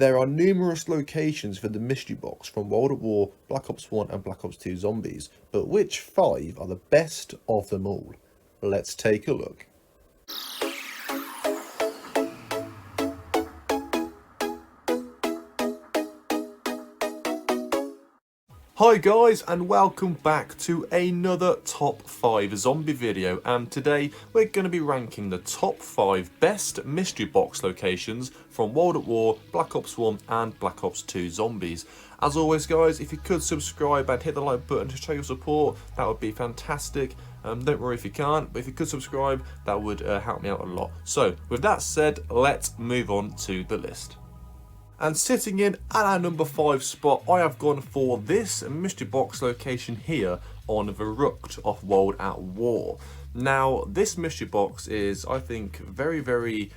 There are numerous locations for the mystery box from World at War, Black Ops 1 and Black Ops 2 Zombies, but which 5 are the best of them all? Let's take a look. Hi guys, and welcome back to another top 5 zombie video, and today we're going to be ranking the top 5 best mystery box locations from World at War, Black Ops 1 and Black Ops 2 Zombies. As always guys, if you could subscribe and hit the like button to show your support, that would be fantastic. Don't worry if you can't, but if you could subscribe, that would help me out a lot. So with that said, let's move on to the list. And sitting in at our number 5 spot, I have gone for this mystery box location here on Verrucht of World at War. Now, this mystery box is, I think, very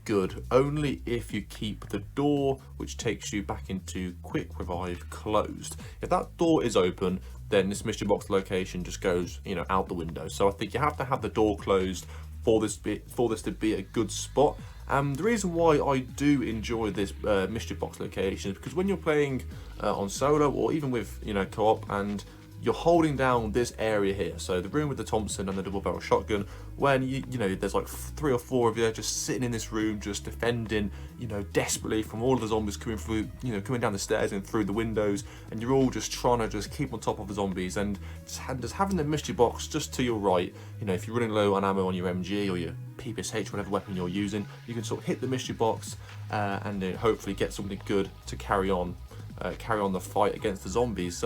good, only if you keep the door, which takes you back into quick revive, closed. If that door is open, then this mystery box location just goes, out the window. So I think you have to have the door closed for this to be a good spot. The reason why I do enjoy this mystery box location is because when you're playing on solo or even with co-op, and you're holding down this area here, so the room with the Thompson and the double barrel shotgun, when there's like 3 or 4 of you just sitting in this room just defending desperately from all of the zombies coming through, coming down the stairs and through the windows, and you're all just trying to just keep on top of the zombies, and just having the mystery box just to your right, if you're running low on ammo on your MG or your PPSH, whatever weapon you're using, you can sort of hit the mystery box and hopefully get something good to carry on the fight against the zombies.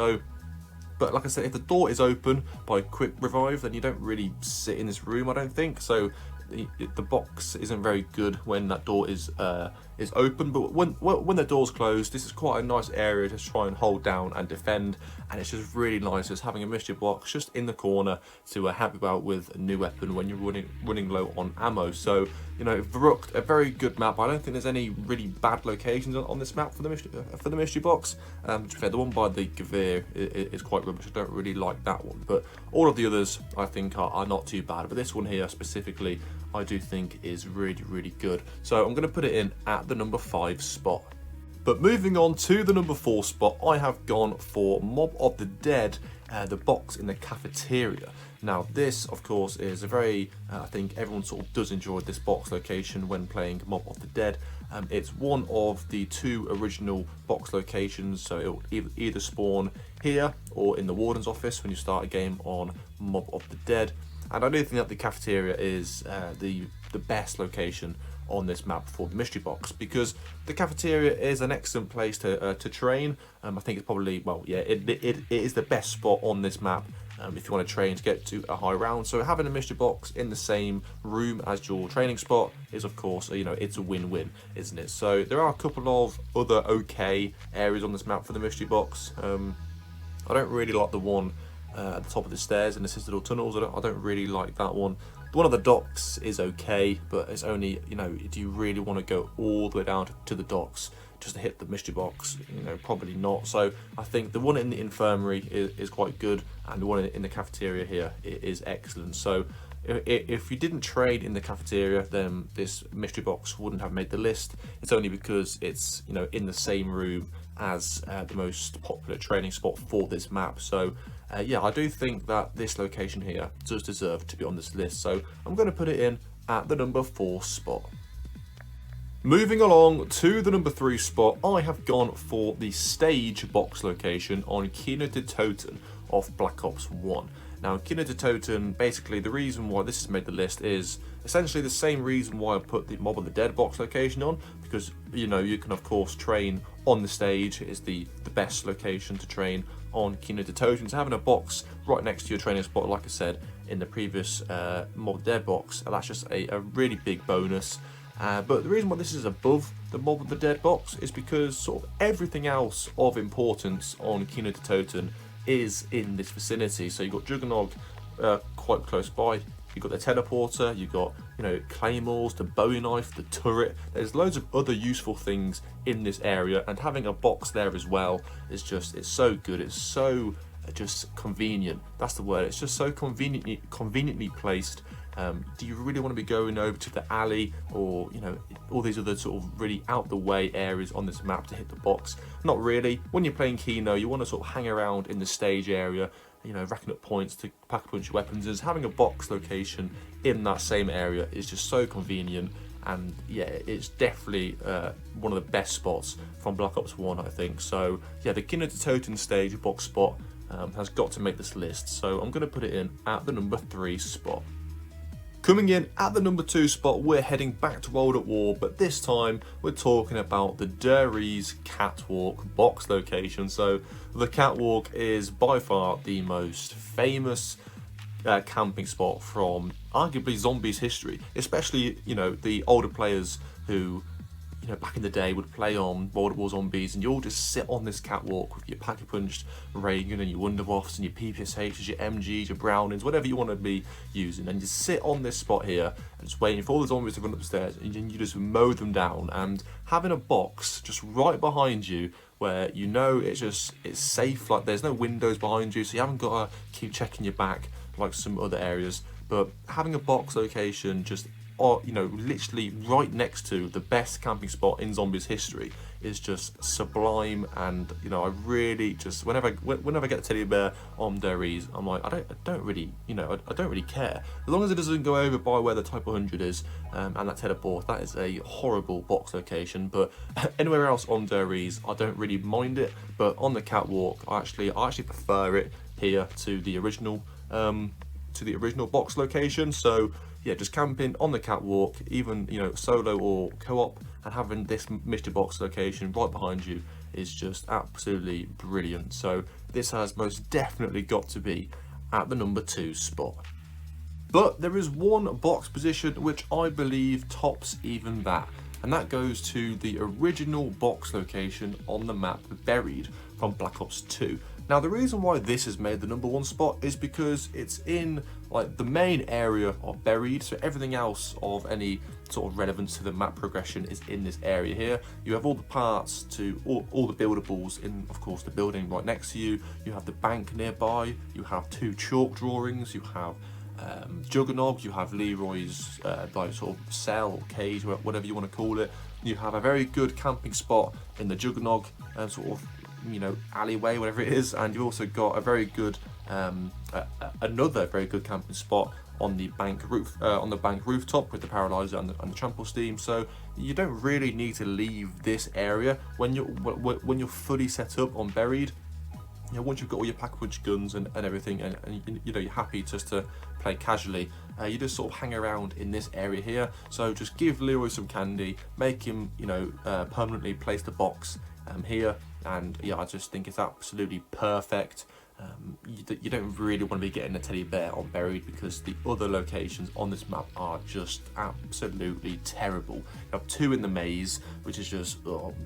But like I said, if the door is open by quick revive, then you don't really sit in this room, I don't think. So the box isn't very good when that door is open. But when the door's closed, this is quite a nice area to try and hold down and defend. And it's just really nice just having a mystery box just in the corner to help you out with a new weapon when you're running low on ammo. So Verrucht, a very good map. I don't think there's any really bad locations on this map for the mystery box. To be fair, the one by the Gavir is quite rubbish. I don't really like that one, but all of the others I think are not too bad. But this one here specifically, I do think is really good. So I'm going to put it in at the number 5 spot. But moving on to the number 4 spot, I have gone for Mob of the Dead, the box in the cafeteria. Now this, of course, is a very, I think everyone sort of does enjoy this box location when playing Mob of the Dead. It's one of the 2 original box locations, so it'll either spawn here or in the Warden's office when you start a game on Mob of the Dead. And I do think that the cafeteria is the best location on this map for the mystery box, because the cafeteria is an excellent place to train. I think it's probably, well, yeah, it is the best spot on this map if you want to train to get to a high round. So having a mystery box in the same room as your training spot is, of course, it's a win-win, isn't it? So there are a couple of other okay areas on this map for the mystery box. I don't really like the one at the top of the stairs in the Citadel tunnels. I don't really like that one. The one of the docks is okay, but it's only, do you really want to go all the way down to the docks just to hit the mystery box? Probably not. So I think the one in the infirmary is quite good, and the one in the cafeteria here is excellent. So if you didn't trade in the cafeteria, then this mystery box wouldn't have made the list. It's only because it's in the same room as the most popular training spot for this map. So yeah, I do think that this location here does deserve to be on this list, so I'm going to put it in at the number 4 spot. Moving along to the number 3 spot, I have gone for the stage box location on Kino de Toten of Black Ops 1. Now, Kino de Toten, basically the reason why this has made the list is essentially the same reason why I put the Mob of the Dead box location on, because you can of course train on the stage. Is the best location to train on Kino de Toten. So having a box right next to your training spot, like I said in the previous Mob of the Dead box, that's just a really big bonus. But the reason why this is above the Mob of the Dead box is because sort of everything else of importance on Kino de Toten is in this vicinity. So you've got Juggernog quite close by, you've got the teleporter, you've got claymores, the bowie knife, the turret. There's loads of other useful things in this area, and having a box there as well is it's so good. It's so just convenient. That's the word. It's just so conveniently placed Do you really want to be going over to the alley, or all these other sort of really out the way areas on this map to hit the box? Not really. When you're playing Kino, you want to sort of hang around in the stage area, racking up points to pack a bunch of weapons. As having a box location in that same area is just so convenient. And yeah, it's definitely one of the best spots from Black Ops 1, I think. So yeah, the Kino to Toten stage box spot has got to make this list. So I'm going to put it in at the number 3 spot. Coming in at the number 2 spot, we're heading back to World at War, but this time we're talking about the Der Riese Catwalk box location. So the Catwalk is by far the most famous camping spot from arguably Zombies history, especially the older players who back in the day would play on World at War Zombies, and you all just sit on this catwalk with your pack-a-punched ray gun and your Wunderwaffs and your PPSHs, your MGs, your Brownings, whatever you want to be using, and you sit on this spot here and just waiting for all the zombies to run upstairs, and you just mow them down. And having a box just right behind you where it's safe, like there's no windows behind you, so you haven't got to keep checking your back like some other areas, but having a box location just literally right next to the best camping spot in Zombies history is just sublime. And I really just whenever I get a teddy bear on Der Riese, I'm like, I don't really care as long as it doesn't go over by where the Type 100 is and that teleport. That is a horrible box location, but anywhere else on Der Riese I don't really mind it, but on the catwalk I actually prefer it here to the original box location. So yeah, just camping on the catwalk, even solo or co-op, and having this mystery box location right behind you is just absolutely brilliant. So this has most definitely got to be at the number 2 spot. But there is one box position which I believe tops even that, and that goes to the original box location on the map Buried from Black Ops 2. Now the reason why this has made the number 1 spot is because it's in like the main area of Buried, so everything else of any sort of relevance to the map progression is in this area here. You have all the parts to all the buildables in, of course, the building right next to you. You have the bank nearby, you have 2 chalk drawings, you have Juggernog, you have Leroy's like sort of cell or cage, whatever you want to call it. You have a very good camping spot in the Juggernog sort of alleyway, whatever it is, and you've also got a very good another very good camping spot on the bank rooftop with the paralyzer and the trample steam. So you don't really need to leave this area when you're fully set up on Buried. Once you've got all your pack-a-punch guns and everything, and you're happy just to play casually, you just sort of hang around in this area here. So just give Leroy some candy, make him permanently place the box here, and yeah, I just think it's absolutely perfect. You don't really want to be getting a teddy bear on Buried because the other locations on this map are just absolutely terrible. You have 2 in the maze, which is just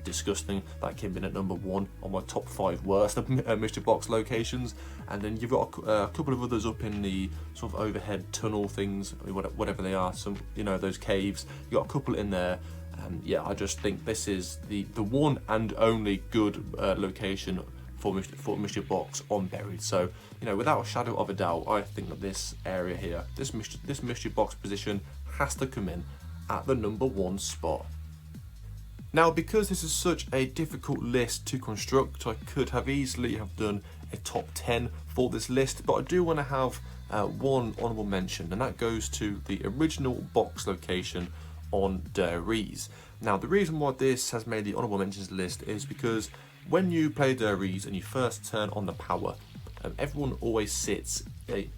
disgusting. That came in at number 1 on my top 5 worst mystery box locations. And then you've got a couple of others up in the sort of overhead tunnel things, whatever they are, some those caves. You've got a couple in there. And yeah, I just think this is the one and only good location for mystery box on Buried. So without a shadow of a doubt, I think that this area here, this mystery box position, has to come in at the number 1 spot. Now, because this is such a difficult list to construct, I could have easily have done a top 10 for this list, but I do want to have one honourable mention, and that goes to the original box location on Der Riese. Now, the reason why this has made the honourable mentions list is because when you play Der Riese and you first turn on the power, everyone always sits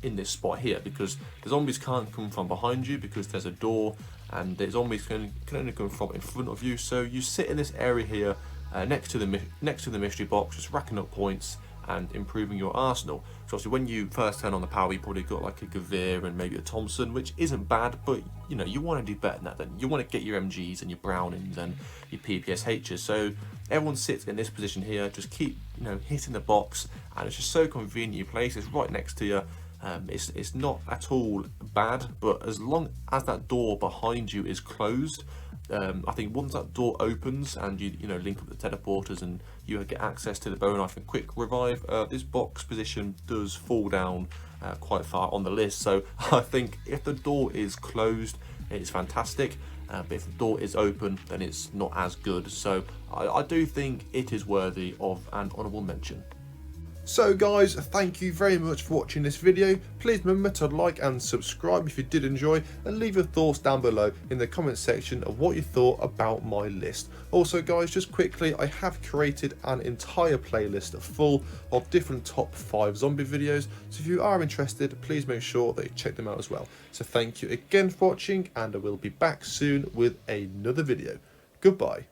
in this spot here because the zombies can't come from behind you because there's a door, and the zombies can only come from in front of you. So you sit in this area here next to the mystery box, just racking up points and improving your arsenal. So obviously when you first turn on the power, you probably got like a Gavir and maybe a Thompson, which isn't bad, but you want to do better than that. Then you want to get your MGs and your Brownings and your PPSHs. So everyone sits in this position here, just keep hitting the box, and it's just so convenient. Your place is right next to you. It's not at all bad, but as long as that door behind you is closed, I think once that door opens and you link up the teleporters and you get access to the bow knife and quick revive, this box position does fall down quite far on the list. So I think if the door is closed, it's fantastic, but if the door is open, then it's not as good. So I do think it is worthy of an honourable mention. So guys, thank you very much for watching this video. Please remember to like and subscribe if you did enjoy, and leave your thoughts down below in the comment section of what you thought about my list. Also guys, just quickly, I have created an entire playlist full of different top 5 zombie videos, so if you are interested, please make sure that you check them out as well. So thank you again for watching, and I will be back soon with another video. Goodbye.